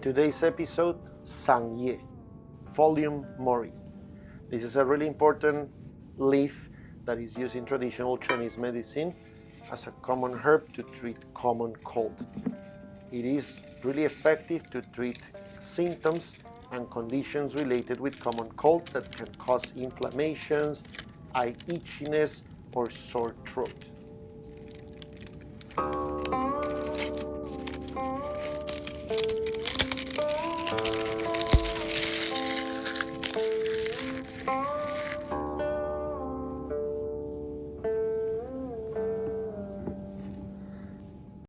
today's episode, Sangye, Folium mori. This is a really important leaf that is used in traditional Chinese medicine as a common herb to treat common cold. It is really effective to treat symptoms and conditions related with common cold that can cause inflammations, eye itchiness, or sore throat.